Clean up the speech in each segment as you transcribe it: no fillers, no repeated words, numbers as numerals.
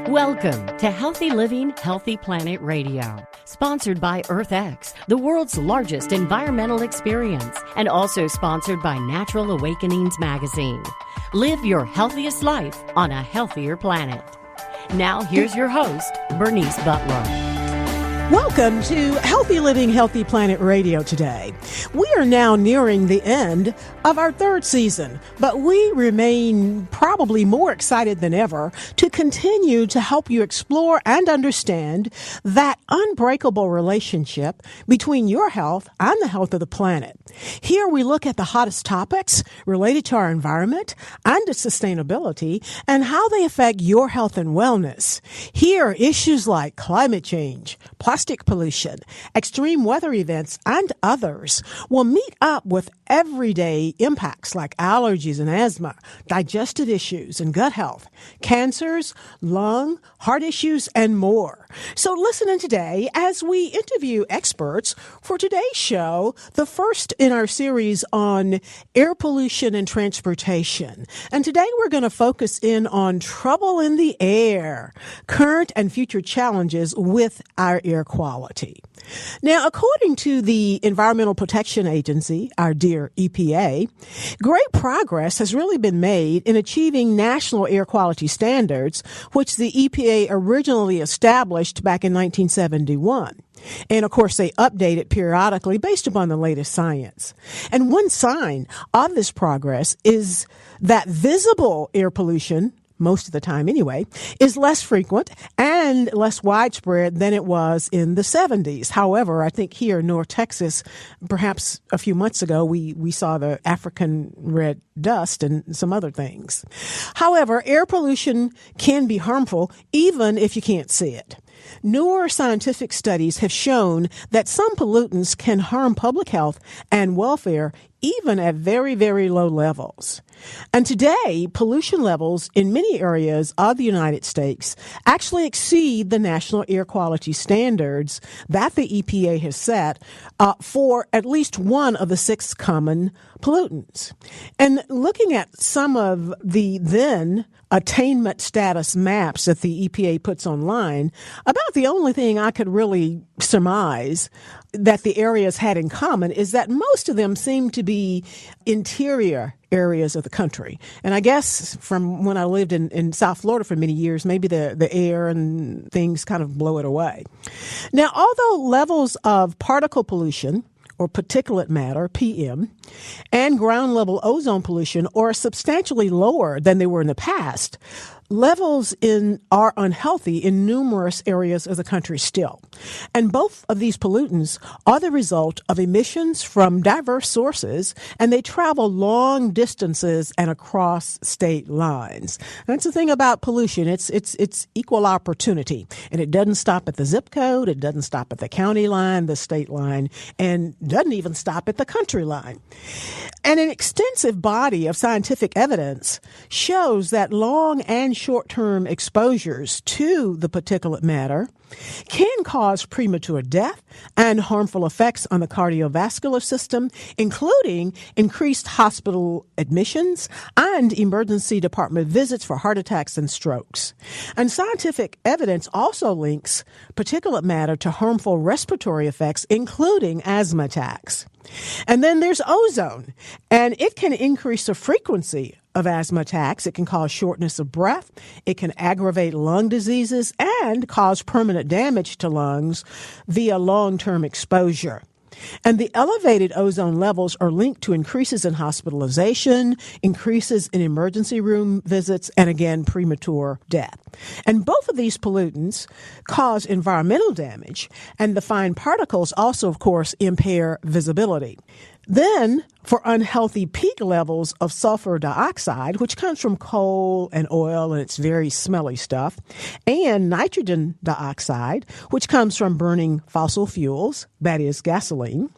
Welcome to Healthy Living, Healthy Planet Radio, sponsored by EarthX, the world's largest environmental experience, and also sponsored by Natural Awakenings magazine. Live your healthiest life on a healthier planet. Now, here's your host, Bernice Butler. Welcome to Healthy Living, Healthy Planet Radio today. We are now nearing the end of our third season, but we remain probably more excited than ever to continue to help you explore and understand that unbreakable relationship between your health and the health of the planet. Here we look at the hottest topics related to our environment and to sustainability and how they affect your health and wellness. Here, issues like climate change, plastic pollution, extreme weather events, and others will meet up with everyday impacts like allergies and asthma, digestive issues and gut health, cancers, lung, heart issues, and more. So listen in today as we interview experts for today's show, the first in our series on air pollution and transportation. And today we're going to focus in on trouble in the air, current and future challenges with our air quality. Now, according to the Environmental Protection Agency, our dear EPA, great progress has really been made in achieving national air quality standards, which the EPA originally established back in 1971. And of course, they update it periodically based upon the latest science. And one sign of this progress is that visible air pollution, most of the time anyway, is less frequent and less widespread than it was in the 70s. However, I think here in North Texas, perhaps a few months ago, we saw the African red dust and some other things. However, air pollution can be harmful even if you can't see it. Newer scientific studies have shown that some pollutants can harm public health and welfare even at very, very low levels. And today, pollution levels in many areas of the United States actually exceed the national air quality standards that the EPA has set for at least one of the 6 common pollutants. And looking at some of the then attainment status maps that the EPA puts online, about the only thing I could really surmise that the areas had in common is that most of them seem to be interior areas of the country. And I guess from when I lived in South Florida for many years, maybe the air and things kind of blow it away. Now, although levels of particle pollution or particulate matter, PM, and ground level ozone pollution are substantially lower than they were in the past, levels are unhealthy in numerous areas of the country still. And both of these pollutants are the result of emissions from diverse sources, and they travel long distances and across state lines. And that's the thing about pollution. It's equal opportunity. And it doesn't stop at the zip code, it doesn't stop at the county line, the state line, and doesn't even stop at the country line. And an extensive body of scientific evidence shows that long and short-term exposures to the particulate matter can cause premature death and harmful effects on the cardiovascular system, including increased hospital admissions and emergency department visits for heart attacks and strokes. And scientific evidence also links particulate matter to harmful respiratory effects, including asthma attacks. And then there's ozone, and it can increase the frequency of asthma attacks. It can cause shortness of breath. It can aggravate lung diseases and cause permanent damage to lungs via long-term exposure. And the elevated ozone levels are linked to increases in hospitalization, increases in emergency room visits, and again, premature death. And both of these pollutants cause environmental damage, and the fine particles also, of course, impair visibility. Then, for unhealthy peak levels of sulfur dioxide, which comes from coal and oil, and it's very smelly stuff, and nitrogen dioxide, which comes from burning fossil fuels, that is gasoline,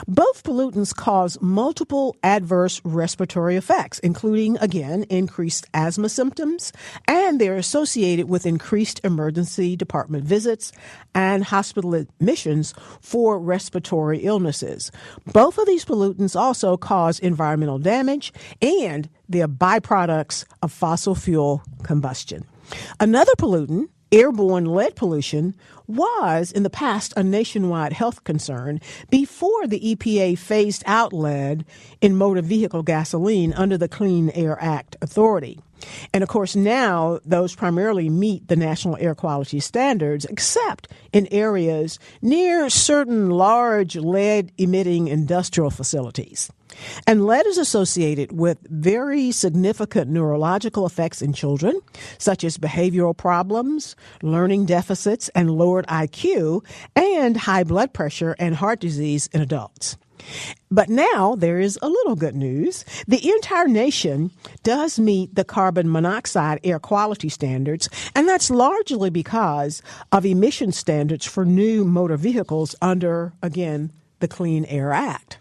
both pollutants cause multiple adverse respiratory effects, including, again, increased asthma symptoms, and they're associated with increased emergency department visits and hospital admissions for respiratory illnesses. Both of these pollutants also cause environmental damage, and they're byproducts of fossil fuel combustion. Another pollutant, airborne lead pollution, was in the past a nationwide health concern before the EPA phased out lead in motor vehicle gasoline under the Clean Air Act authority. And of course, now those primarily meet the national air quality standards, except in areas near certain large lead emitting industrial facilities. And lead is associated with very significant neurological effects in children, such as behavioral problems, learning deficits, and lowered IQ, and high blood pressure and heart disease in adults. But now there is a little good news. The entire nation does meet the carbon monoxide air quality standards, and that's largely because of emission standards for new motor vehicles under, again, the Clean Air Act.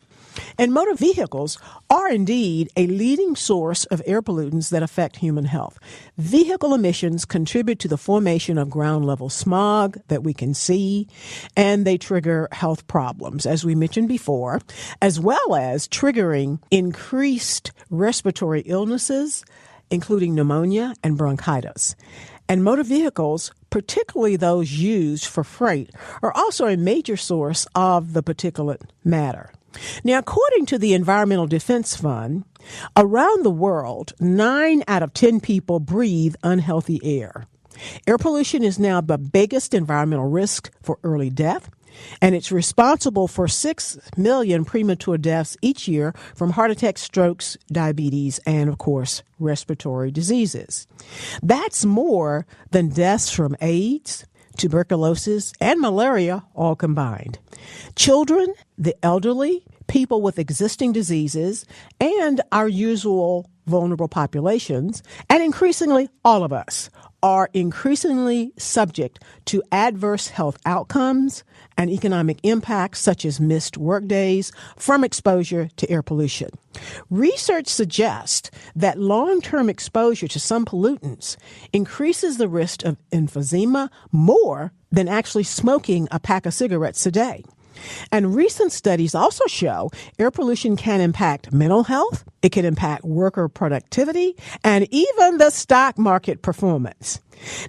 And motor vehicles are indeed a leading source of air pollutants that affect human health. Vehicle emissions contribute to the formation of ground-level smog that we can see, and they trigger health problems, as we mentioned before, as well as triggering increased respiratory illnesses, including pneumonia and bronchitis. And motor vehicles, particularly those used for freight, are also a major source of the particulate matter. Now, according to the Environmental Defense Fund, around the world, 9 out of 10 people breathe unhealthy air. Air pollution is now the biggest environmental risk for early death, and it's responsible for 6 million premature deaths each year from heart attacks, strokes, diabetes, and, of course, respiratory diseases. That's more than deaths from AIDS, tuberculosis, and malaria all combined. Children, the elderly, people with existing diseases, and our usual vulnerable populations, and increasingly all of us, are increasingly subject to adverse health outcomes and economic impacts such as missed workdays from exposure to air pollution. Research suggests that long-term exposure to some pollutants increases the risk of emphysema more than actually smoking a pack of cigarettes a day. And recent studies also show air pollution can impact mental health, it can impact worker productivity, and even the stock market performance.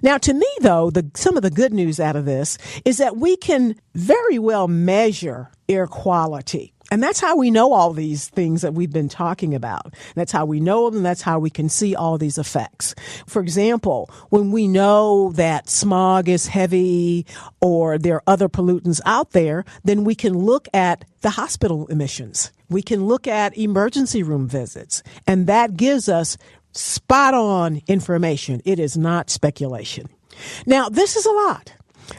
Now, to me, though, some of the good news out of this is that we can very well measure air quality. And that's how we know all these things that we've been talking about. That's how we know them, and that's how we can see all these effects. For example, when we know that smog is heavy or there are other pollutants out there, then we can look at the hospital emissions. We can look at emergency room visits, and that gives us spot-on information. It is not speculation. Now, this is a lot.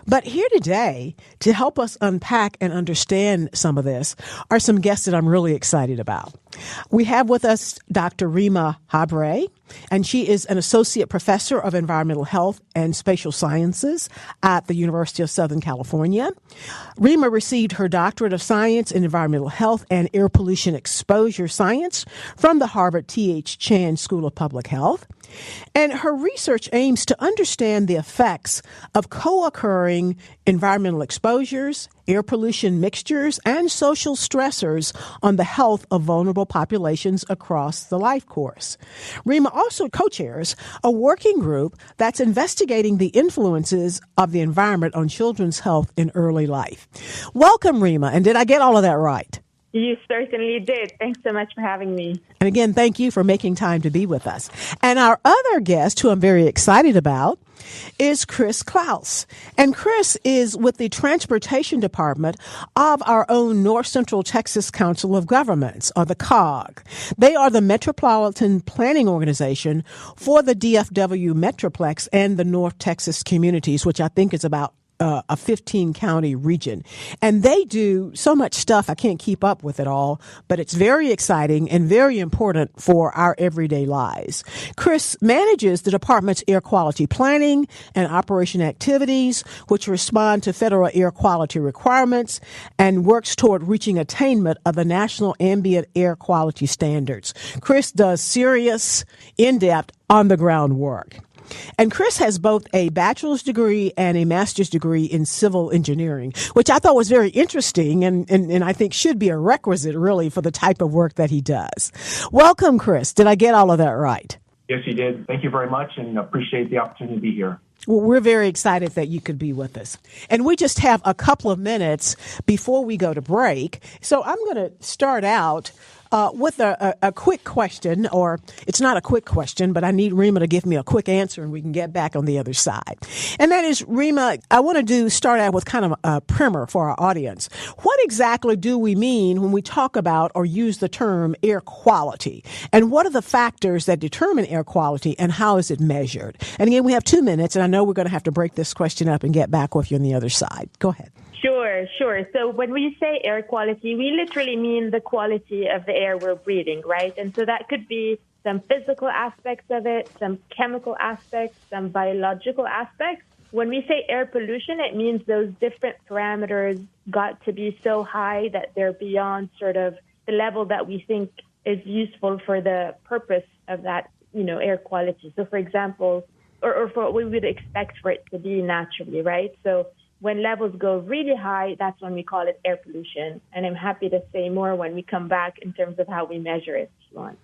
But here today, to help us unpack and understand some of this, are some guests that I'm really excited about. We have with us Dr. Rima Habre, and she is an associate professor of environmental health and spatial sciences at the University of Southern California. Rima received her doctorate of science in environmental health and air pollution exposure science from the Harvard T.H. Chan School of Public Health. And her research aims to understand the effects of co-occurring environmental exposures, air pollution mixtures, and social stressors on the health of vulnerable populations across the life course. Rima also co-chairs a working group that's investigating the influences of the environment on children's health in early life. Welcome, Rima. And did I get all of that right? You certainly did. Thanks so much for having me. And again, thank you for making time to be with us. And our other guest, who I'm very excited about, is Klaus. And Chris is with the Transportation Department of our own North Central Texas Council of Governments, or the COG. They are the Metropolitan Planning Organization for the DFW Metroplex and the North Texas communities, which I think is about a 15-county region. And they do so much stuff, I can't keep up with it all, but it's very exciting and very important for our everyday lives. Chris manages the department's air quality planning and operation activities, which respond to federal air quality requirements and works toward reaching attainment of the national ambient air quality standards. Chris does serious, in-depth, on-the-ground work. And Chris has both a bachelor's degree and a master's degree in civil engineering, which I thought was very interesting and I think should be a requisite, really, for the type of work that he does. Welcome, Chris. Did I get all of that right? Yes, you did. Thank you very much, and appreciate the opportunity to be here. Well, we're very excited that you could be with us. And we just have a couple of minutes before we go to break. So I'm going to start out with a quick question, or it's not a quick question, but I need Rima to give me a quick answer and we can get back on the other side. And that is, Rima, I want to start out with kind of a primer for our audience. What exactly do we mean when we talk about or use the term air quality? And what are the factors that determine air quality and how is it measured? And again, we have 2 minutes, and I know we're going to have to break this question up and get back with you on the other side. Go ahead. Sure. So when we say air quality, we literally mean the quality of the air we're breathing, right? And so that could be some physical aspects of it, some chemical aspects, some biological aspects. When we say air pollution, it means those different parameters got to be so high that they're beyond sort of the level that we think is useful for the purpose of that, air quality. So for example, or for what we would expect for it to be naturally, right? So when levels go really high, that's when we call it air pollution. And I'm happy to say more when we come back in terms of how we measure it, if you want.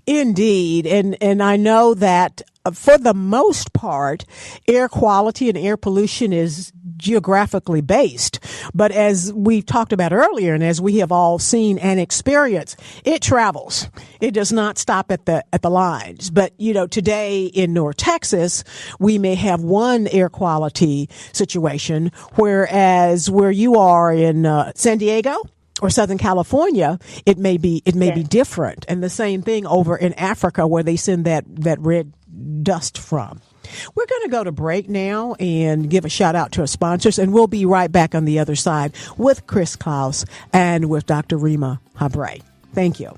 Indeed. And I know that for the most part, air quality and air pollution is geographically based. But as we talked about earlier, and as we have all seen and experienced, it travels. It does not stop at the lines. But, today in North Texas, we may have one air quality situation, whereas where you are in San Diego or Southern California, it may be different. And the same thing over in Africa, where they send that red dust from. We're going to go to break now and give a shout out to our sponsors, and we'll be right back on the other side with Klaus and with Dr. Rima Habre. Thank you.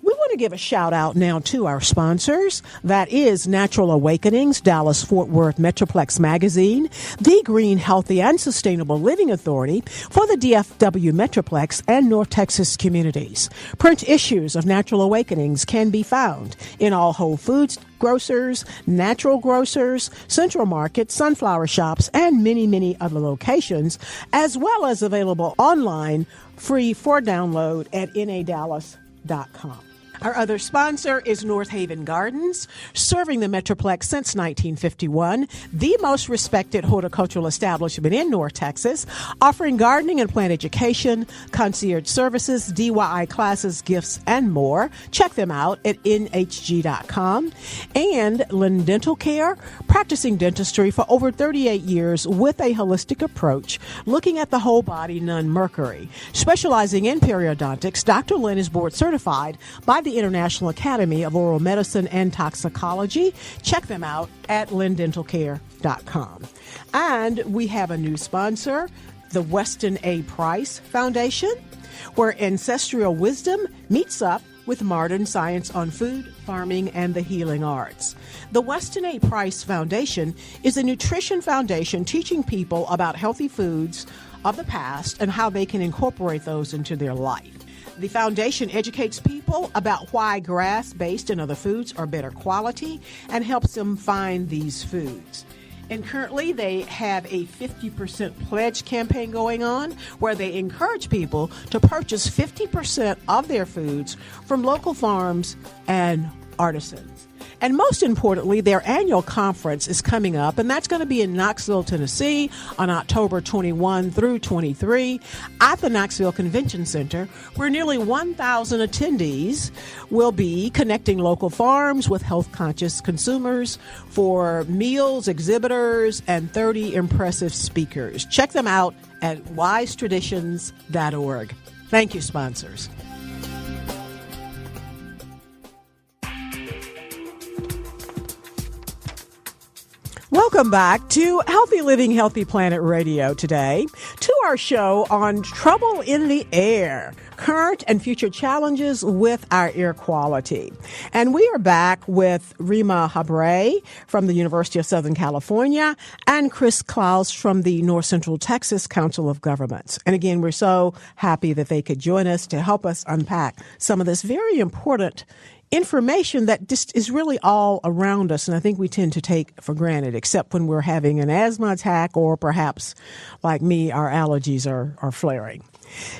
We want to give a shout out now to our sponsors. That is Natural Awakenings, Dallas-Fort Worth Metroplex Magazine, the Green, Healthy, and Sustainable Living Authority for the DFW Metroplex and North Texas communities. Print issues of Natural Awakenings can be found in all Whole Foods grocers, natural grocers, Central Market, Sunflower Shops, and many, many other locations, as well as available online, free for download at nadallas.com. Our other sponsor is North Haven Gardens, serving the Metroplex since 1951, the most respected horticultural establishment in North Texas, offering gardening and plant education, concierge services, DIY classes, gifts, and more. Check them out at nhg.com. And Lynn Dental Care, practicing dentistry for over 38 years with a holistic approach, looking at the whole body, none mercury. Specializing in periodontics, Dr. Lynn is board certified by the International Academy of Oral Medicine and Toxicology. Check them out at lindentalcare.com. And we have a new sponsor, the Weston A. Price Foundation, where ancestral wisdom meets up with modern science on food, farming, and the healing arts. The Weston A. Price Foundation is a nutrition foundation teaching people about healthy foods of the past and how they can incorporate those into their life. The foundation educates people about why grass-based and other foods are better quality and helps them find these foods. And currently they have a 50% pledge campaign going on where they encourage people to purchase 50% of their foods from local farms and artisans. And most importantly, their annual conference is coming up, and that's going to be in Knoxville, Tennessee on October 21 through 23 at the Knoxville Convention Center, where nearly 1,000 attendees will be connecting local farms with health-conscious consumers for meals, exhibitors, and 30 impressive speakers. Check them out at wisetraditions.org. Thank you, sponsors. Welcome back to Healthy Living, Healthy Planet Radio today, to our show on trouble in the air, current and future challenges with our air quality. And we are back with Rima Habre from the University of Southern California and Klaus from the North Central Texas Council of Governments. And again, we're so happy that they could join us to help us unpack some of this very important information that just is really all around us, and I think we tend to take for granted, except when we're having an asthma attack or perhaps, like me, our allergies are flaring.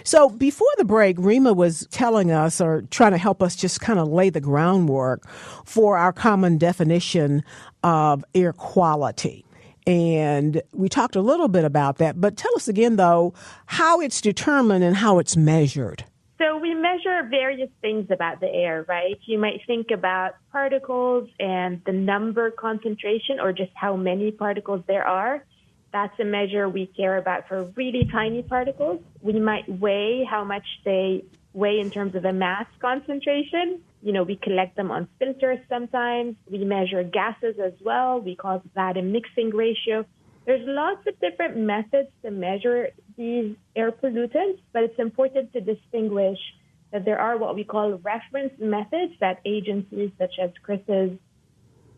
So before the break, Rima was telling us or trying to help us just kind of lay the groundwork for our common definition of air quality. And we talked a little bit about that, but tell us again, though, how it's determined and how it's measured. So we measure various things about the air, right? You might think about particles and the number concentration or just how many particles there are. That's a measure we care about for really tiny particles. We might weigh how much they weigh in terms of a mass concentration. You know, we collect them on filters sometimes. We measure gases as well. We call that a mixing ratio. There's lots of different methods to measure these air pollutants, but it's important to distinguish that there are what we call reference methods that agencies such as CRIS's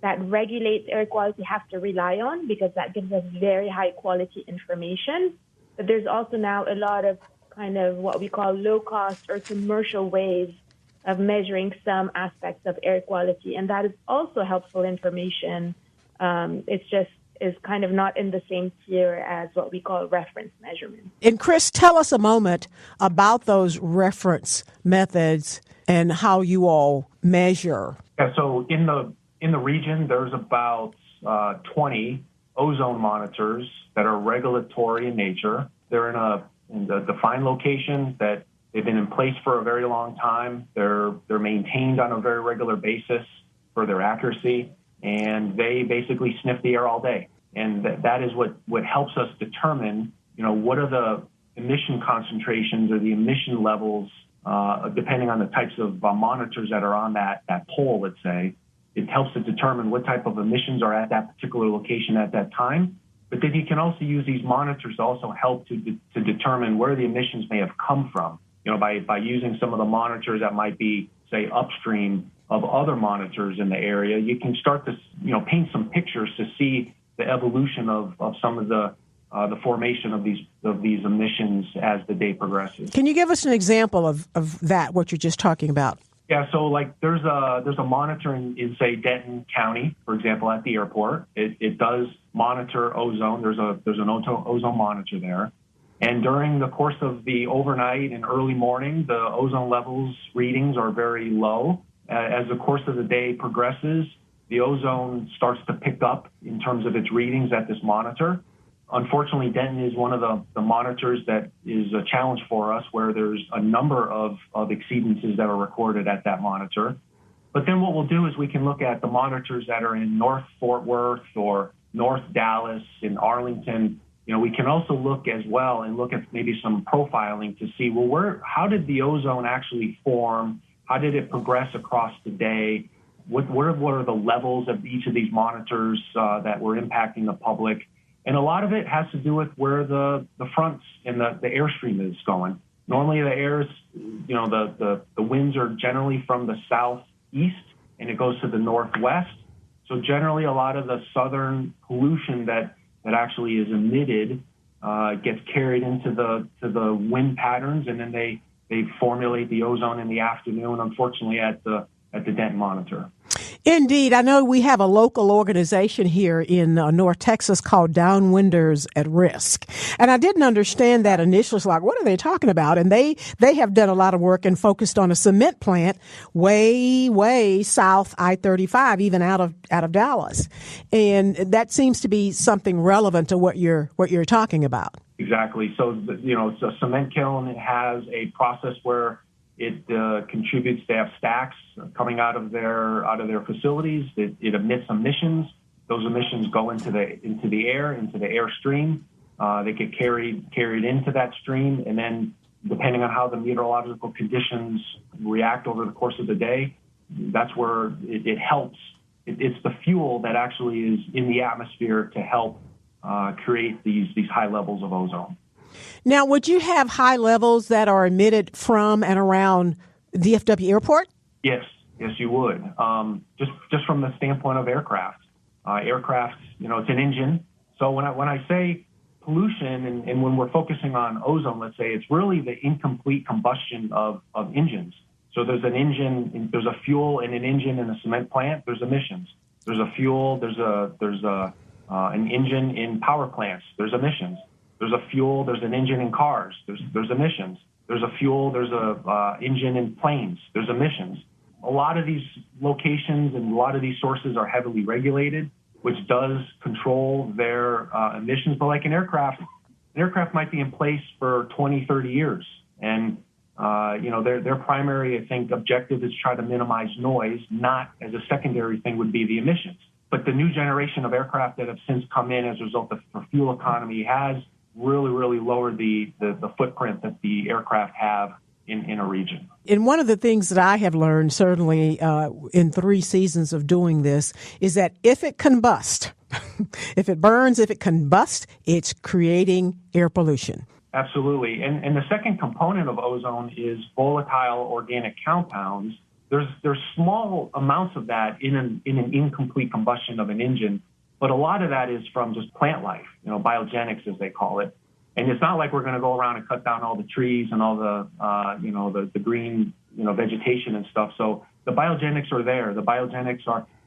that regulate air quality have to rely on because that gives us very high quality information. But there's also now a lot of kind of what we call low cost or commercial ways of measuring some aspects of air quality. And that is also helpful information. It's just is kind of not in the same tier as what we call reference measurements. And Chris, tell us a moment about those reference methods and how you all measure. Yeah, so in the region, there's about 20 ozone monitors that are regulatory in nature. They're in a defined location that they've been in place for a very long time. They're maintained on a very regular basis for their accuracy, and they basically sniff the air all day. And that is what helps us determine, what are the emission concentrations or the emission levels, depending on the types of monitors that are on that pole, let's say. It helps to determine what type of emissions are at that particular location at that time. But then you can also use these monitors to also help to determine where the emissions may have come from. By using some of the monitors that might be, say, upstream of other monitors in the area, you can start to, paint some pictures to see the evolution of some of the formation of these emissions as the day progresses. Can you give us an example of that, what you're just talking about? Yeah, so like there's a monitor in say Denton County, for example, at the airport. It does monitor ozone. There's an ozone monitor there. And during the course of the overnight and early morning, the ozone levels readings are very low. As the course of the day progresses, the ozone starts to pick up in terms of its readings at this monitor. Unfortunately, Denton is one of the monitors that is a challenge for us, where there's a number of exceedances that are recorded at that monitor. But then what we'll do is we can look at the monitors that are in North Fort Worth or North Dallas, in Arlington. We can also look as well and look at maybe some profiling to see, how did the ozone actually form? How did it progress across the day? What are the levels of each of these monitors that were impacting the public? And a lot of it has to do with where the fronts and the airstream is going. Normally the airs, the winds are generally from the southeast and it goes to the northwest. So generally a lot of the southern pollution that actually is emitted gets carried into the wind patterns, and then they formulate the ozone in the afternoon, unfortunately, at the Denton monitor. Indeed. I know we have a local organization here in North Texas called Downwinders at Risk. And I didn't understand that initially. It's like, what are they talking about? And they have done a lot of work and focused on a cement plant way, way south I-35, even out of Dallas. And that seems to be something relevant to what you're talking about. Exactly. So, the cement kiln has a process where it contributes. They have stacks coming out of their facilities. It emits emissions. Those emissions go into the air, into the airstream. They get carried into that stream, and then depending on how the meteorological conditions react over the course of the day, that's where it helps. It's the fuel that actually is in the atmosphere to help create these high levels of ozone. Now, would you have high levels that are emitted from and around DFW Airport? Yes, you would. Just from the standpoint of aircraft. Aircraft, it's an engine. So when I say pollution and when we're focusing on ozone, let's say, it's really the incomplete combustion of engines. So there's an engine, there's a fuel in an engine in a cement plant, there's emissions. There's a fuel, there's an engine in power plants, there's emissions. There's a fuel, there's an engine in cars, there's emissions. There's a fuel, there's a engine in planes, there's emissions. A lot of these locations and a lot of these sources are heavily regulated, which does control their emissions. But like an aircraft might be in place for 20, 30 years. And, their primary, I think, objective is try to minimize noise, not as a secondary thing would be the emissions. But the new generation of aircraft that have since come in as a result of fuel economy has really, really lowered the footprint that the aircraft have in a region. And one of the things that I have learned, certainly in 3 seasons of doing this, is that if it combusts, if it burns, if it combusts, it's creating air pollution. Absolutely. And the second component of ozone is volatile organic compounds. There's small amounts of that in an incomplete combustion of an engine, but a lot of that is from just plant life, biogenics as they call it. And it's not like we're going to go around and cut down all the trees and all the green, vegetation and stuff. So the biogenics are there.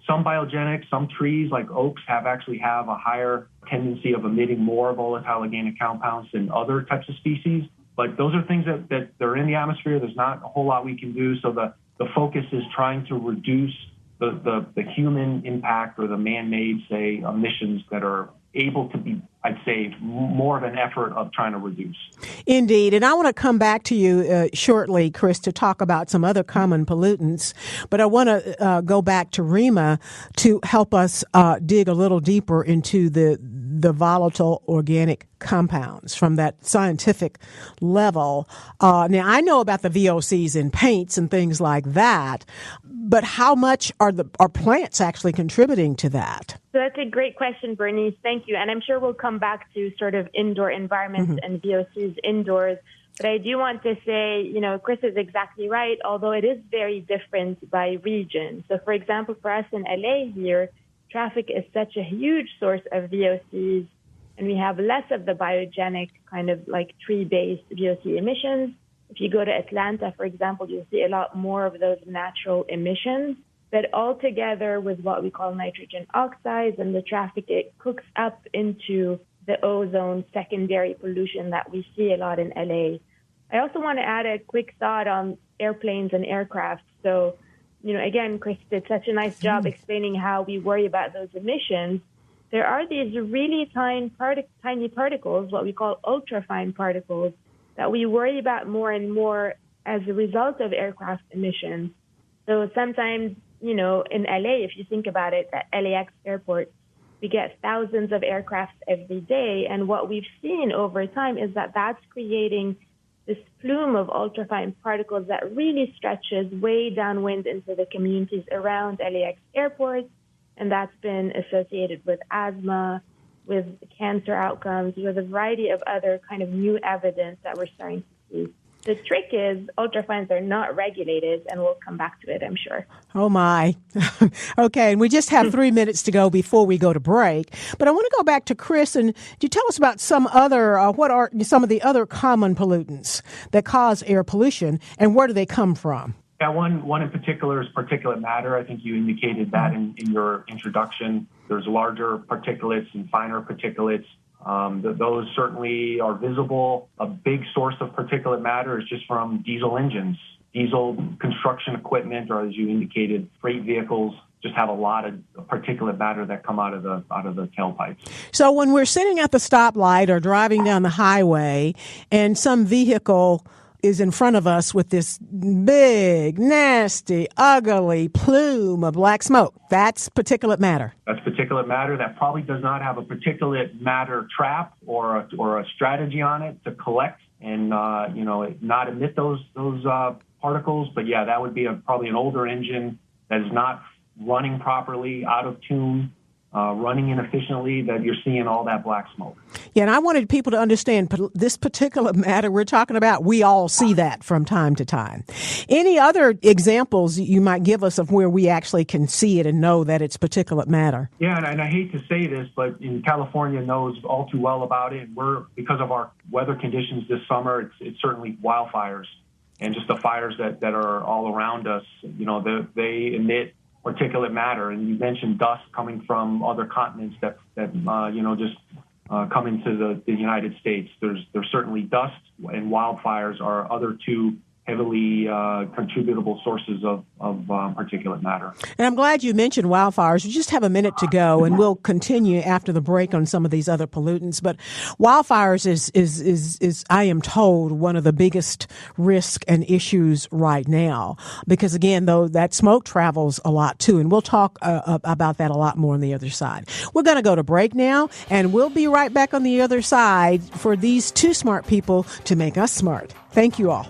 Some trees like oaks actually have a higher tendency of emitting more volatile organic compounds than other types of species. But those are things that they're in the atmosphere. There's not a whole lot we can do. So the focus is trying to reduce the human impact or the man-made, say, emissions that are able to be, I'd say, more of an effort of trying to reduce. Indeed. And I want to come back to you shortly, Chris, to talk about some other common pollutants. But I want to go back to Rima to help us dig a little deeper into the volatile organic compounds from that scientific level. Now, I know about the VOCs in paints and things like that, but how much are plants actually contributing to that? So that's a great question, Bernice. Thank you. And I'm sure we'll come back to sort of indoor environments and VOCs indoors. But I do want to say, Chris is exactly right, although it is very different by region. So, for example, for us in LA here, traffic is such a huge source of VOCs, and we have less of the biogenic kind of like tree-based VOC emissions. If you go to Atlanta, for example, you'll see a lot more of those natural emissions. But altogether with what we call nitrogen oxides and the traffic, it cooks up into the ozone secondary pollution that we see a lot in LA. I also want to add a quick thought on airplanes and aircraft. So, again, Chris did such a nice job explaining how we worry about those emissions. There are these really tiny particles, what we call ultrafine particles, that we worry about more and more as a result of aircraft emissions. So sometimes, in LA, if you think about it, at LAX airport, we get thousands of aircrafts every day. And what we've seen over time is that that's creating this plume of ultrafine particles that really stretches way downwind into the communities around LAX airport. And that's been associated with asthma, with cancer outcomes, with a variety of other kind of new evidence that we're starting to see. The trick is ultrafines are not regulated, and we'll come back to it, I'm sure. Oh, my. Okay, and we just have 3 minutes to go before we go to break. But I want to go back to Chris, and you tell us about some other, what are some of the other common pollutants that cause air pollution, and where do they come from? Yeah, one in particular is particulate matter. I think you indicated that in your introduction. There's larger particulates and finer particulates. Those certainly are visible. A big source of particulate matter is just from diesel engines. Diesel construction equipment, or as you indicated, freight vehicles just have a lot of particulate matter that come out of the tailpipes. So when we're sitting at the stoplight or driving down the highway and some vehicle is in front of us with this big, nasty, ugly plume of black smoke, that's particulate matter. That's particulate matter that probably does not have a particulate matter trap or a strategy on it to collect and not emit those particles. But yeah, that would be probably an older engine that is not running properly, out of tune, running inefficiently, that you're seeing all that black smoke. Yeah, and I wanted people to understand this particulate matter we're talking about, we all see that from time to time. Any other examples you might give us of where we actually can see it and know that it's particulate matter? Yeah, and I hate to say this, but in California knows all too well about it. Because of our weather conditions this summer, it's certainly wildfires. and just the fires that are all around us, they emit particulate matter. And you mentioned dust coming from other continents that come into the United States. There's certainly dust, and wildfires are other two heavily contributable sources of particulate matter. And I'm glad you mentioned wildfires. We just have a minute to go, and we'll continue after the break on some of these other pollutants. But wildfires is I am told, one of the biggest risks and issues right now, because again, though, that smoke travels a lot too, and we'll talk about that a lot more on the other side. We're going to go to break now, and we'll be right back on the other side for these two smart people to make us smart. Thank you all.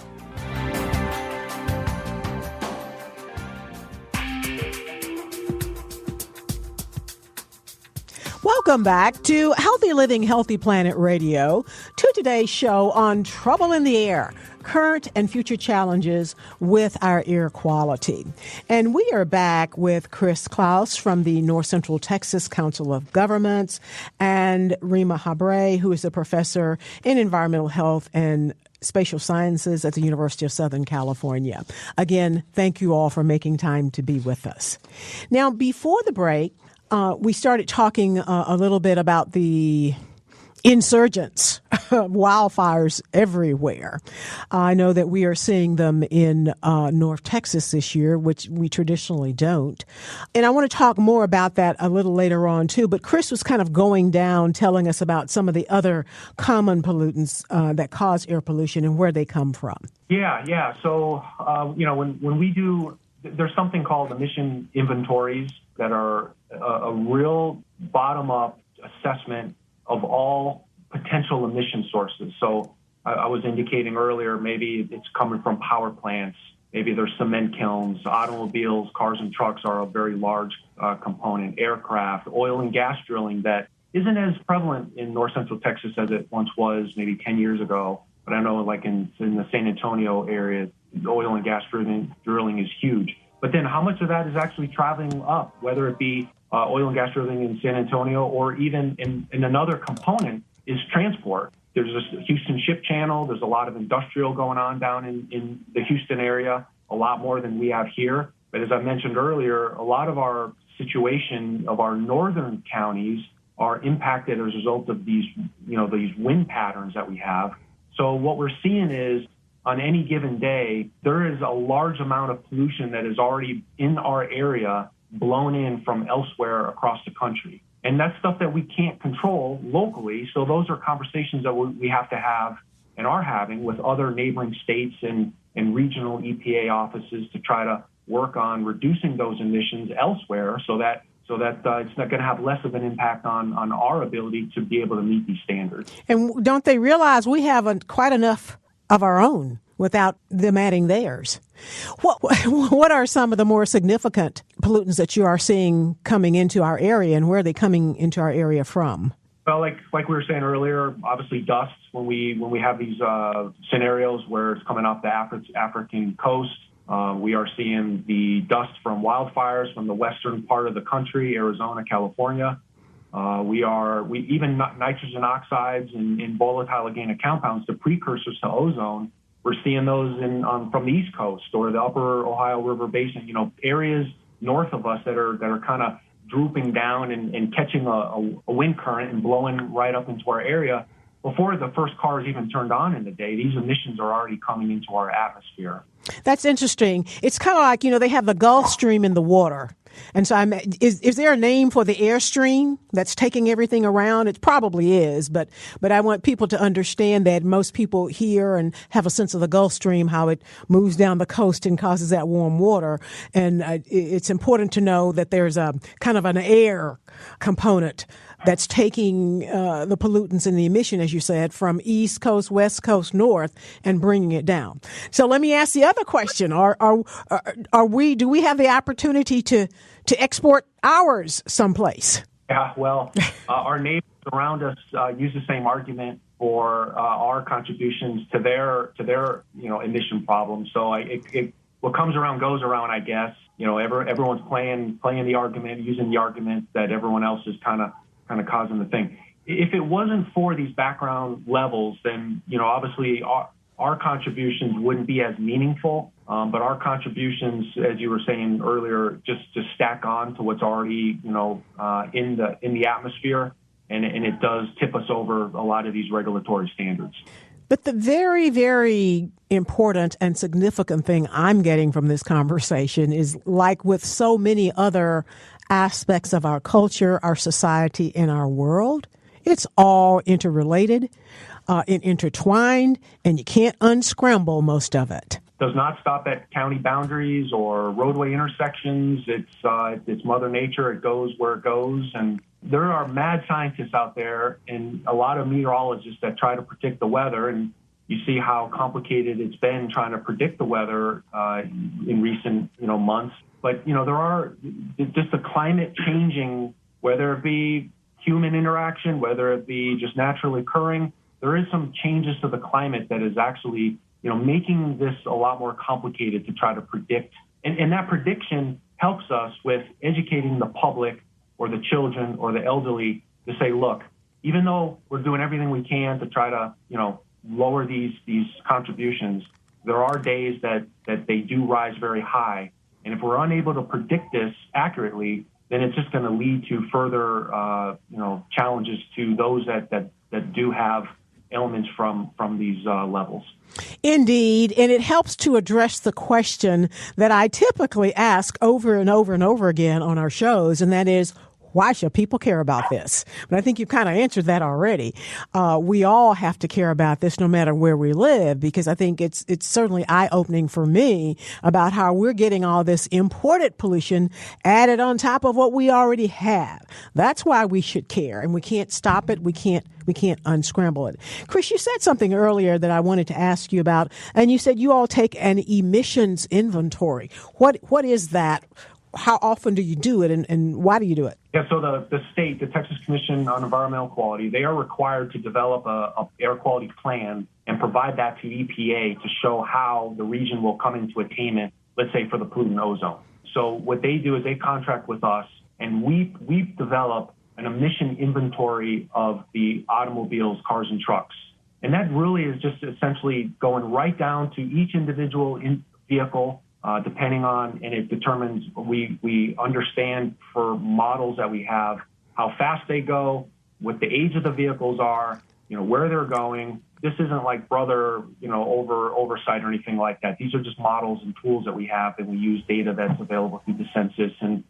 Welcome back to Healthy Living, Healthy Planet Radio, to today's show on trouble in the air, current and future challenges with our air quality. And we are back with Klaus from the North Central Texas Council of Governments and Rima Habre, who is a professor in environmental health and spatial sciences at the University of Southern California. Again, thank you all for making time to be with us. Now, before the break, we started talking a little bit about the insurgents, wildfires everywhere. I know that we are seeing them in North Texas this year, which we traditionally don't. And I want to talk more about that a little later on, too. But Chris was kind of going down, telling us about some of the other common pollutants that cause air pollution and where they come from. Yeah. So, when we do, there's something called emission inventories that are a real bottom-up assessment of all potential emission sources. So I was indicating earlier, maybe it's coming from power plants, maybe there's cement kilns, automobiles, cars and trucks are a very large component, aircraft, oil and gas drilling that isn't as prevalent in North Central Texas as it once was maybe 10 years ago. But I know like in the San Antonio area, oil and gas drilling is huge. But then how much of that is actually traveling up, whether it be oil and gas drilling in San Antonio or even in another component is transport. There's this Houston Ship Channel. There's a lot of industrial going on down in the Houston area, a lot more than we have here. But as I mentioned earlier, a lot of our situation of our northern counties are impacted as a result of these wind patterns that we have. So what we're seeing is on any given day, there is a large amount of pollution that is already in our area blown in from elsewhere across the country. And that's stuff that we can't control locally. So those are conversations that we have to have and are having with other neighboring states and regional EPA offices to try to work on reducing those emissions elsewhere so that it's not going to have less of an impact on our ability to be able to meet these standards. And don't they realize we have quite enough of our own without them adding theirs? What are some of the more significant pollutants that you are seeing coming into our area, and where are they coming into our area from? Well, like we were saying earlier, obviously dust. When we have these scenarios where it's coming off the African coast, we are seeing the dust from wildfires from the western part of the country, Arizona, California. Even nitrogen oxides and volatile organic compounds, the precursors to ozone. We're seeing those from the East Coast or the Upper Ohio River Basin. Areas north of us that are kind of drooping down and catching a wind current and blowing right up into our area. Before the first car is even turned on in the day, these emissions are already coming into our atmosphere. That's interesting. It's kind of like, they have the Gulf Stream in the water. And so is there a name for the airstream that's taking everything around? It probably is, but I want people to understand that most people hear and have a sense of the Gulf Stream, how it moves down the coast and causes that warm water. And it's important to know that there's a kind of an air component that's taking the pollutants and the emission, as you said, from East Coast, West Coast, North, and bringing it down. So let me ask the other question: do we have the opportunity to export ours someplace? Yeah, well, our neighbors around us use the same argument for our contributions to their emission problems. So what comes around goes around, I guess. Everyone's playing the argument, using the argument that everyone else is kind of causing the thing. If it wasn't for these background levels, then obviously our contributions wouldn't be as meaningful, but our contributions, as you were saying earlier, just stack on to what's already, in the atmosphere, and it does tip us over a lot of these regulatory standards. But the very, very important and significant thing I'm getting from this conversation is, like with so many other aspects of our culture, our society, and our world, it's all interrelated, intertwined, and you can't unscramble most of it. Does not stop at county boundaries or roadway intersections. It's Mother Nature. It goes where it goes. And there are mad scientists out there and a lot of meteorologists that try to predict the weather. And you see how complicated it's been trying to predict the weather in recent, months. But, there are just the climate changing, whether it be human interaction, whether it be just naturally occurring. There is some changes to the climate that is actually, making this a lot more complicated to try to predict. And that prediction helps us with educating the public or the children or the elderly to say, look, even though we're doing everything we can to try to, lower these contributions, there are days that they do rise very high. And if we're unable to predict this accurately, then it's just going to lead to further, challenges to those that do have elements from these levels. Indeed, and it helps to address the question that I typically ask over and over and over again on our shows, and that is, why should people care about this? But I think you've kind of answered that already. We all have to care about this no matter where we live, because I think it's certainly eye-opening for me about how we're getting all this imported pollution added on top of what we already have. That's why we should care, and we can't stop it. We can't unscramble it. Chris, you said something earlier that I wanted to ask you about, and you said you all take an emissions inventory. What is that? How often do you do it, and why do you do it? Yeah, so the state, the Texas Commission on Environmental Quality, they are required to develop a air quality plan and provide that to EPA to show how the region will come into attainment, let's say, for the pollutant ozone. So what they do is they contract with us, and we develop an emission inventory of the automobiles, cars, and trucks. And that really is just essentially going right down to each individual vehicle, depending on, and it determines, we understand for models that we have, how fast they go, what the age of the vehicles are, where they're going. This isn't like oversight or anything like that. These are just models and tools that we have, and we use data that's available through the census and,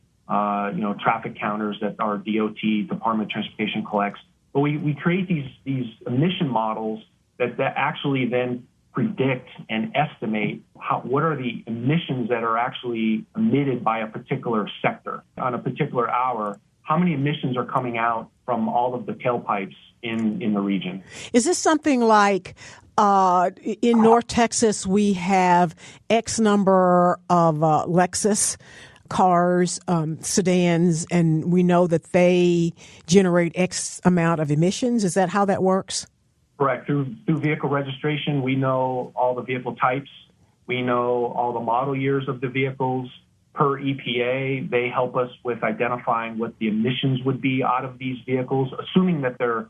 traffic counters that our DOT, Department of Transportation, collects. But we create these emission models that actually then predict and estimate what are the emissions that are actually emitted by a particular sector on a particular hour. How many emissions are coming out from all of the tailpipes in the region? Is this something like in North Texas we have X number of Lexus cars, sedans, and we know that they generate X amount of emissions? Is that how that works? Correct. Through vehicle registration, we know all the vehicle types. We know all the model years of the vehicles. Per EPA, they help us with identifying what the emissions would be out of these vehicles, assuming that they're,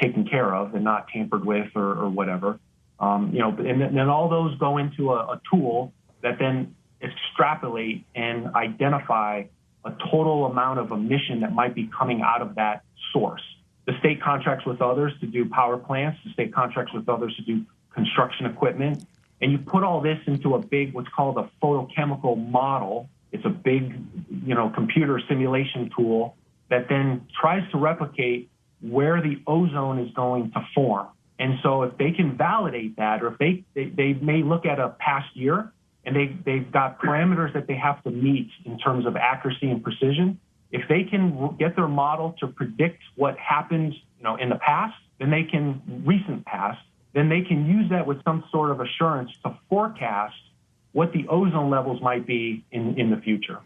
taken care of and not tampered with or whatever. And then all those go into a tool that then extrapolate and identify a total amount of emission that might be coming out of that source. The state contracts with others to do power plants. The state contracts with others to do construction equipment. And you put all this into a big, what's called a photochemical model. It's a big, computer simulation tool that then tries to replicate where the ozone is going to form. And so if they can validate that, or if they may look at a past year and they've got parameters that they have to meet in terms of accuracy and precision, if they can get their model to predict what happened, in the past, then they can use that with some sort of assurance to forecast what the ozone levels might be in the future.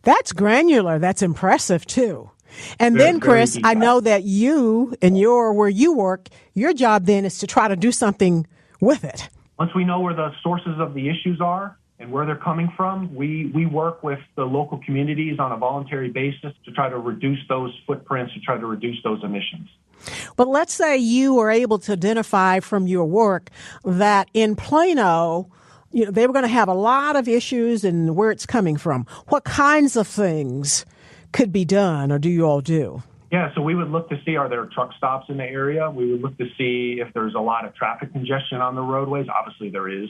That's granular. That's impressive too. And then, Chris, I know that you and where you work, your job then is to try to do something with it. Once we know where the sources of the issues are and where they're coming from, we work with the local communities on a voluntary basis to try to reduce those footprints, to try to reduce those emissions. But let's say you were able to identify from your work that in Plano, they were going to have a lot of issues and where it's coming from. What kinds of things could be done, or do you all do? Yeah, so we would look to see, are there truck stops in the area? We would look to see if there's a lot of traffic congestion on the roadways. Obviously there is.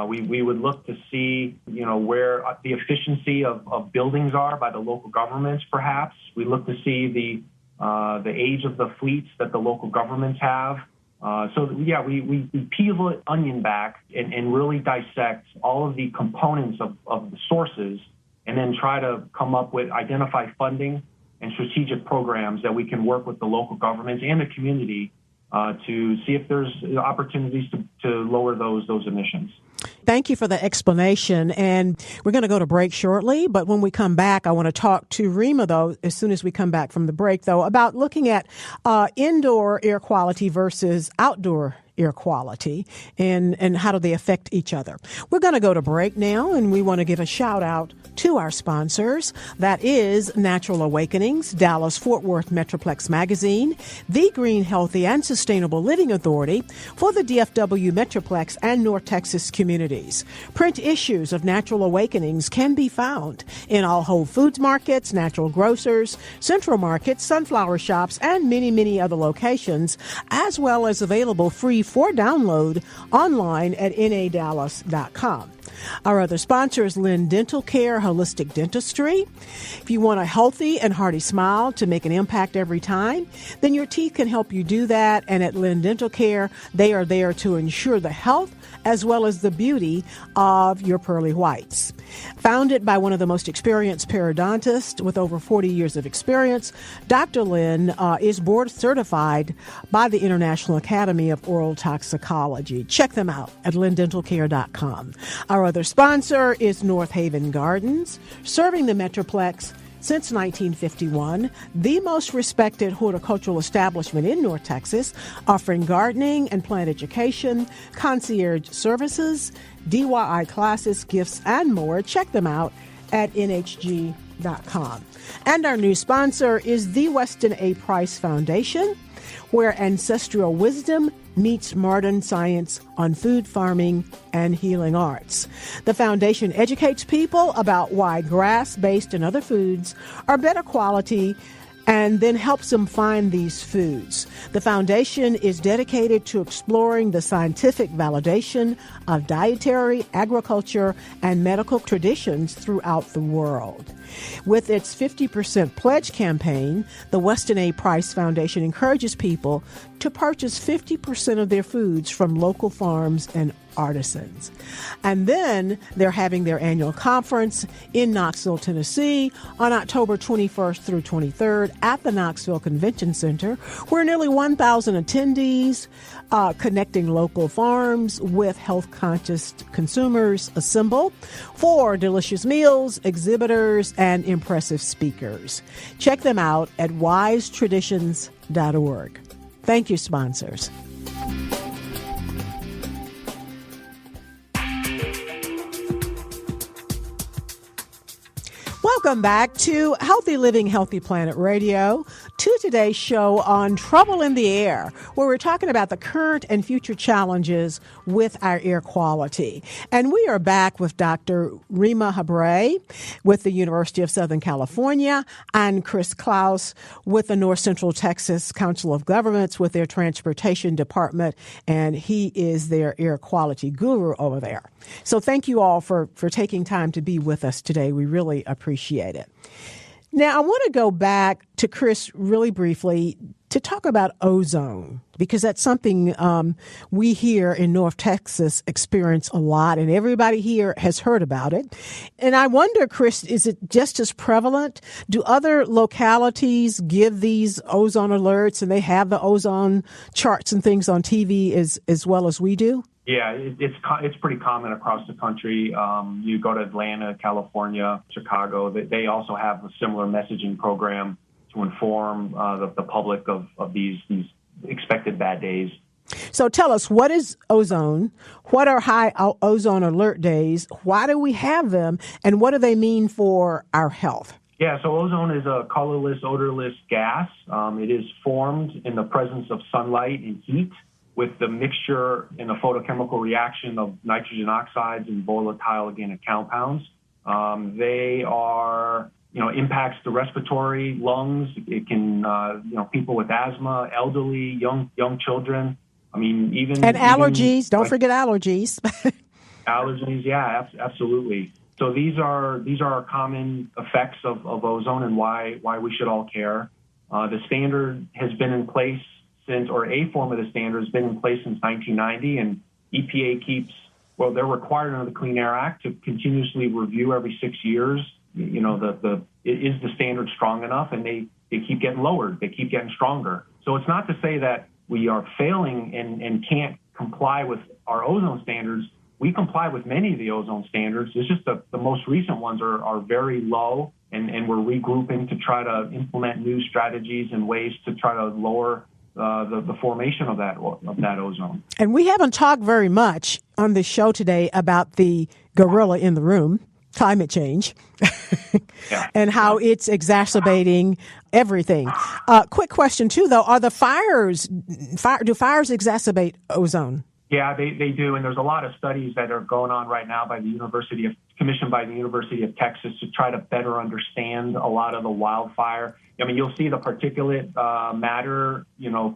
We would look to see, where the efficiency of buildings are by the local governments, perhaps. We look to see the age of the fleets that the local governments have. We peel the onion back and really dissect all of the components of the sources, and then try to identify funding and strategic programs that we can work with the local governments and the community to see if there's opportunities to lower those emissions. Thank you for the explanation. And we're going to go to break shortly. But when we come back, I want to talk to Rima, though, as soon as we come back from the break, though, about looking at indoor air quality versus outdoor air quality and how do they affect each other. We're going to go to break now, and we want to give a shout out to our sponsors. That is Natural Awakenings, Dallas-Fort Worth Metroplex Magazine, the Green, Healthy, and Sustainable Living Authority for the DFW Metroplex and North Texas communities. Print issues of Natural Awakenings can be found in all Whole Foods markets, natural grocers, central markets, sunflower shops, and many, many other locations, as well as available free for download online at nadallas.com. Our other sponsor is Lynn Dental Care, Holistic Dentistry. If you want a healthy and hearty smile to make an impact every time, then your teeth can help you do that. And at Lynn Dental Care, they are there to ensure the health as well as the beauty of your pearly whites. Founded by one of the most experienced periodontists with over 40 years of experience, Dr. Lynn is board certified by the International Academy of Oral Toxicology. Check them out at lindentalcare.com. Our other sponsor is North Haven Gardens, serving the Metroplex since 1951, the most respected horticultural establishment in North Texas, offering gardening and plant education, concierge services, DIY classes, gifts, and more. Check them out at nhg.com. And our new sponsor is the Weston A. Price Foundation, where ancestral wisdom meets modern science on food, farming, and healing arts. The foundation educates people about why grass-based and other foods are better quality and then helps them find these foods. The foundation is dedicated to exploring the scientific validation of dietary, agriculture, and medical traditions throughout the world. With its 50% pledge campaign, the Weston A. Price Foundation encourages people to purchase 50% of their foods from local farms and artisans. And then they're having their annual conference in Knoxville, Tennessee on October 21st through 23rd at the Knoxville Convention Center, where nearly 1,000 attendees connecting local farms with health-conscious consumers assemble for delicious meals, exhibitors, and impressive speakers. Check them out at wisetraditions.org. Thank you, sponsors. Welcome back to Healthy Living, Healthy Planet Radio, to today's show on Trouble in the Air, where we're talking about the current and future challenges with our air quality. And we are back with Dr. Rima Habre with the University of Southern California and Chris Klaus with the North Central Texas Council of Governments with their transportation department, and he is their air quality guru over there. So thank you all for taking time to be with us today. We really appreciate it. Now, I want to go back to Chris really briefly to talk about ozone, because that's something we here in North Texas experience a lot, and everybody here has heard about it. And I wonder, Chris, is it just as prevalent? Do other localities give these ozone alerts, and they have the ozone charts and things on TV as well as we do? Yeah, it's pretty common across the country. You go to Atlanta, California, Chicago, they also have a similar messaging program to inform the public of these expected bad days. So tell us, what is ozone? What are high ozone alert days? Why do we have them? And what do they mean for our health? Yeah, so ozone is a colorless, odorless gas. It is formed in the presence of sunlight and heat with the mixture in a photochemical reaction of nitrogen oxides and volatile organic compounds. They are, impacts the respiratory, lungs. It can, people with asthma, elderly, young children. I mean, even allergies. Don't forget allergies. Allergies, yeah, absolutely. So these are common effects of ozone and why we should all care. The standard has been in place a form of the standard has been in place since 1990, and EPA they're required under the Clean Air Act to continuously review every 6 years. Is the standard strong enough? And they keep getting lowered. They keep getting stronger. So it's not to say that we are failing and can't comply with our ozone standards. We comply with many of the ozone standards. It's just the most recent ones are very low, and we're regrouping to try to implement new strategies and ways to try to lower the formation of that ozone. And we haven't talked very much on this show today about the gorilla in the room, climate change, and how it's exacerbating everything. Quick question, too, though. Are the do fires exacerbate ozone? Yeah, they do, and there's a lot of studies that are going on right now commissioned by the University of Texas to try to better understand a lot of the wildfire. I mean, you'll see the particulate matter,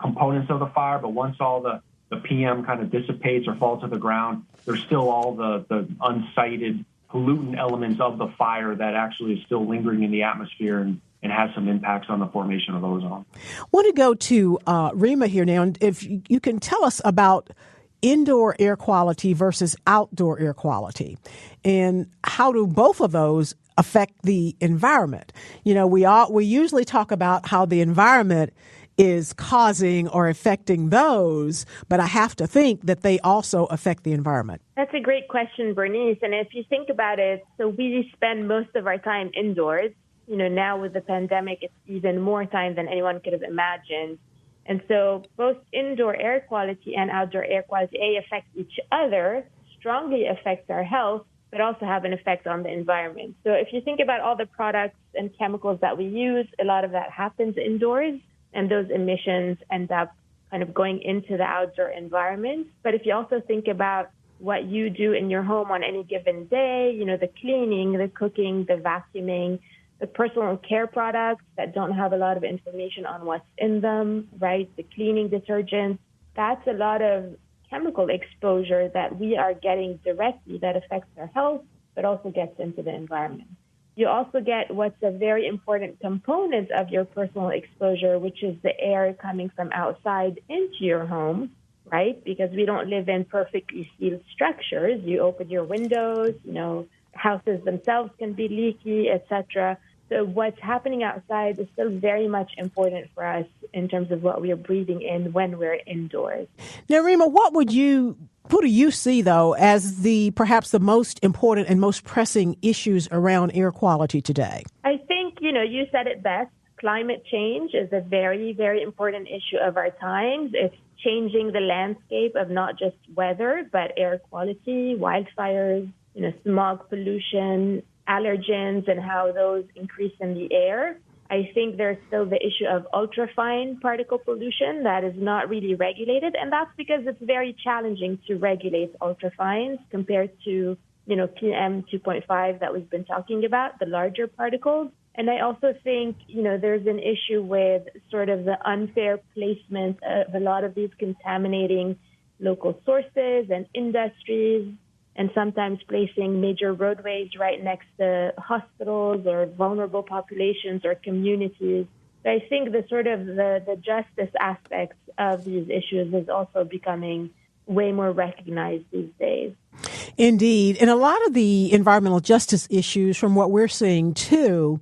components of the fire, but once all the PM kind of dissipates or falls to the ground, there's still all the unsighted pollutant elements of the fire that actually is still lingering in the atmosphere and has some impacts on the formation of ozone. I want to go to Rima here now, and if you can tell us about indoor air quality versus outdoor air quality, and how do both of those affect the environment? We usually talk about how the environment is causing or affecting those, but I have to think that they also affect the environment. That's a great question, Bernice. And if you think about it, so we spend most of our time indoors. Now with the pandemic, it's even more time than anyone could have imagined. And so both indoor air quality and outdoor air quality, affect each other, strongly affects our health, but also have an effect on the environment. So if you think about all the products and chemicals that we use, a lot of that happens indoors, and those emissions end up kind of going into the outdoor environment. But if you also think about what you do in your home on any given day, the cleaning, the cooking, the vacuuming, the personal care products that don't have a lot of information on what's in them, right? The cleaning detergents, that's a lot of chemical exposure that we are getting directly that affects our health, but also gets into the environment. You also get what's a very important component of your personal exposure, which is the air coming from outside into your home, right? Because we don't live in perfectly sealed structures. You open your windows, houses themselves can be leaky, etc. So what's happening outside is still very much important for us in terms of what we are breathing in when we're indoors. Now, Rima, who do you see, though, as perhaps the most important and most pressing issues around air quality today? I think, you said it best. Climate change is a very, very important issue of our times. It's changing the landscape of not just weather, but air quality, wildfires, smog pollution, allergens, and how those increase in the air. I think there's still the issue of ultrafine particle pollution that is not really regulated, and that's because it's very challenging to regulate ultrafines compared to, PM 2.5 that we've been talking about, the larger particles. And I also think, there's an issue with sort of the unfair placement of a lot of these contaminating local sources and industries, and sometimes placing major roadways right next to hospitals or vulnerable populations or communities. So I think the justice aspects of these issues is also becoming way more recognized these days. Indeed. And a lot of the environmental justice issues, from what we're seeing too,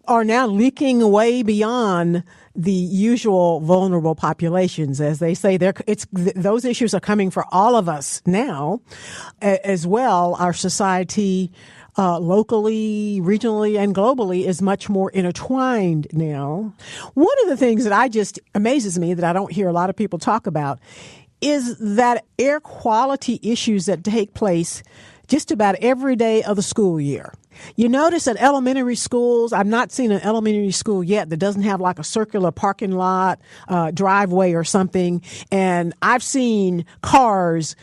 are now leaking way beyond the usual vulnerable populations. As they say, those issues are coming for all of us now as well. Our society, locally, regionally, and globally is much more intertwined now. One of the things that just amazes me that I don't hear a lot of people talk about is that air quality issues that take place just about every day of the school year. You notice at elementary schools, I've not seen an elementary school yet that doesn't have like a circular parking lot, driveway or something. And I've seen cars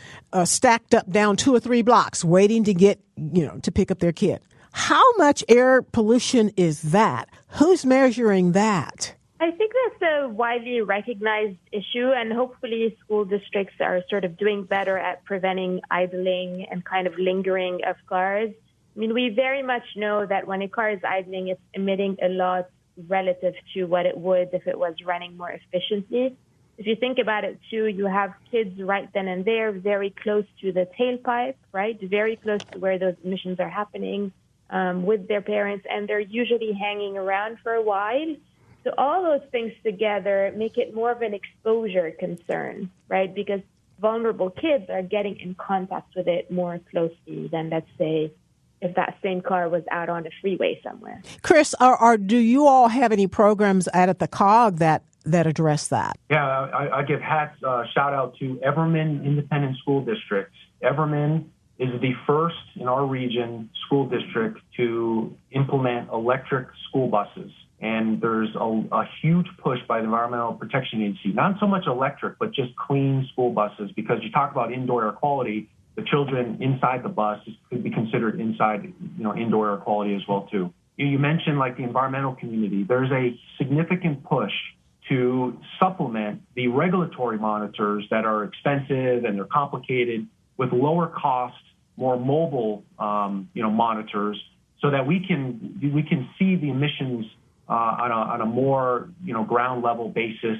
stacked up down 2 or 3 blocks waiting to get, to pick up their kid. How much air pollution is that? Who's measuring that? I think that's a widely recognized issue, and hopefully school districts are sort of doing better at preventing idling and kind of lingering of cars. I mean, we very much know that when a car is idling, it's emitting a lot relative to what it would if it was running more efficiently. If you think about it, too, you have kids right then and there, very close to the tailpipe, right? Very close to where those emissions are happening with their parents, and they're usually hanging around for a while. So all those things together make it more of an exposure concern, right? Because vulnerable kids are getting in contact with it more closely than, let's say, if that same car was out on a freeway somewhere. Chris, do you all have any programs at the COG that address that? Yeah, I give shout out to Everman Independent School District. Everman is the first in our region school district to implement electric school buses. And there's a huge push by the Environmental Protection Agency, not so much electric, but just clean school buses, because you talk about indoor air quality, the children inside the bus could be considered indoor air quality as well, too. You mentioned like the environmental community. There's a significant push to supplement the regulatory monitors that are expensive and they're complicated with lower cost, more mobile, monitors, so that we can see the emissions on a more, ground level basis,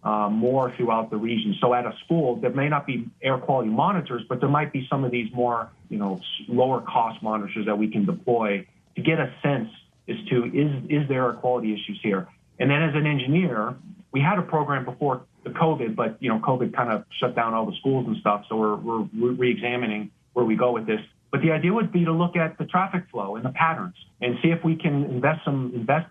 more throughout the region. So at a school, there may not be air quality monitors, but there might be some of these more, lower cost monitors that we can deploy to get a sense as to is there air quality issues here. And then as an engineer, we had a program before the COVID, but COVID kind of shut down all the schools and stuff. So we're re-examining where we go with this. But the idea would be to look at the traffic flow and the patterns and see if we can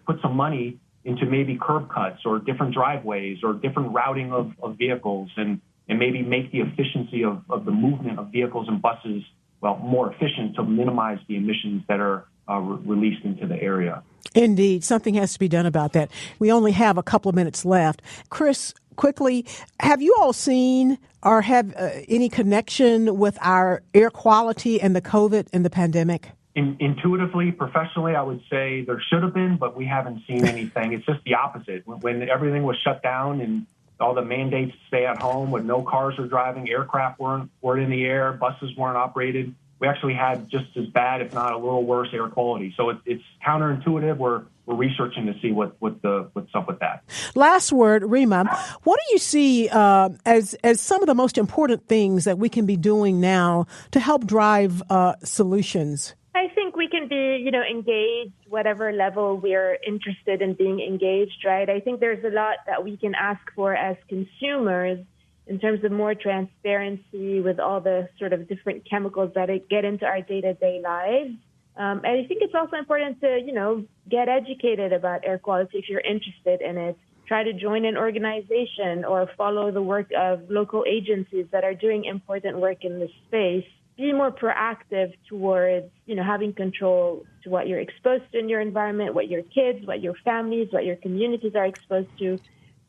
put some money into maybe curb cuts or different driveways or different routing of vehicles and maybe make the efficiency of the movement of vehicles and buses, more efficient to minimize the emissions that are released into the area. Indeed. Something has to be done about that. We only have a couple of minutes left. Chris, quickly, have you all seen or have any connection with our air quality and the COVID and the pandemic? Intuitively, professionally, I would say there should have been, but we haven't seen anything. It's just the opposite. When everything was shut down and all the mandates to stay at home, when no cars were driving, aircraft weren't in the air, buses weren't operated, we actually had just as bad, if not a little worse, air quality. So it's counterintuitive. We're researching to see what's up with that. Last word, Rima. What do you see as some of the most important things that we can be doing now to help drive solutions? I think we can be, engaged, whatever level we're interested in being engaged, right? I think there's a lot that we can ask for as consumers in terms of more transparency with all the sort of different chemicals that get into our day-to-day lives. And I think it's also important to, get educated about air quality if you're interested in it. Try to join an organization or follow the work of local agencies that are doing important work in this space. Be more proactive towards, having control to what you're exposed to in your environment, what your kids, what your families, what your communities are exposed to.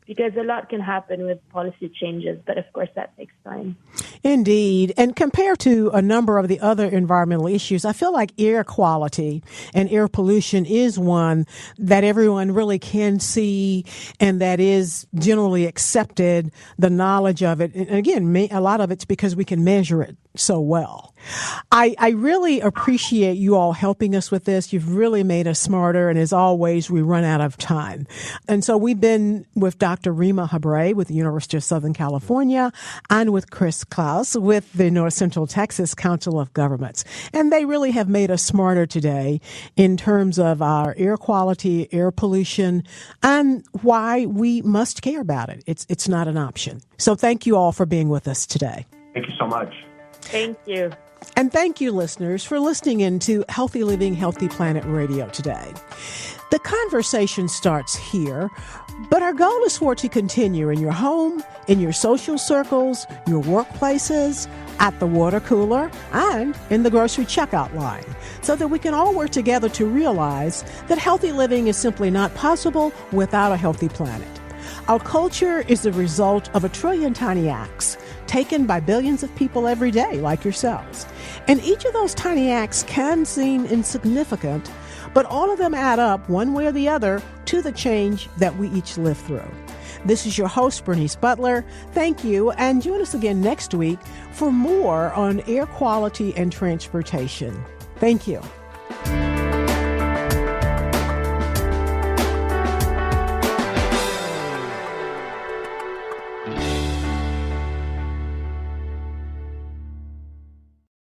Because a lot can happen with policy changes, but of course that takes time. Indeed. And compared to a number of the other environmental issues, I feel like air quality and air pollution is one that everyone really can see and that is generally accepted, the knowledge of it. And again, a lot of it's because we can measure it so well. I really appreciate you all helping us with this. You've really made us smarter. And as always, we run out of time. And so we've been with Dr. Rima Habre with the University of Southern California and with Chris Klaus with the North Central Texas Council of Governments. And they really have made us smarter today in terms of our air quality, air pollution, and why we must care about it. It's not an option. So thank you all for being with us today. Thank you so much. Thank you. And thank you, listeners, for listening in to Healthy Living, Healthy Planet Radio today. The conversation starts here, but our goal is for it to continue in your home, in your social circles, your workplaces, at the water cooler, and in the grocery checkout line, so that we can all work together to realize that healthy living is simply not possible without a healthy planet. Our culture is the result of 1 trillion tiny acts taken by billions of people every day, like yourselves. And each of those tiny acts can seem insignificant, but all of them add up one way or the other to the change that we each live through. This is your host, Bernice Butler. Thank you, and join us again next week for more on air quality and transportation. Thank you.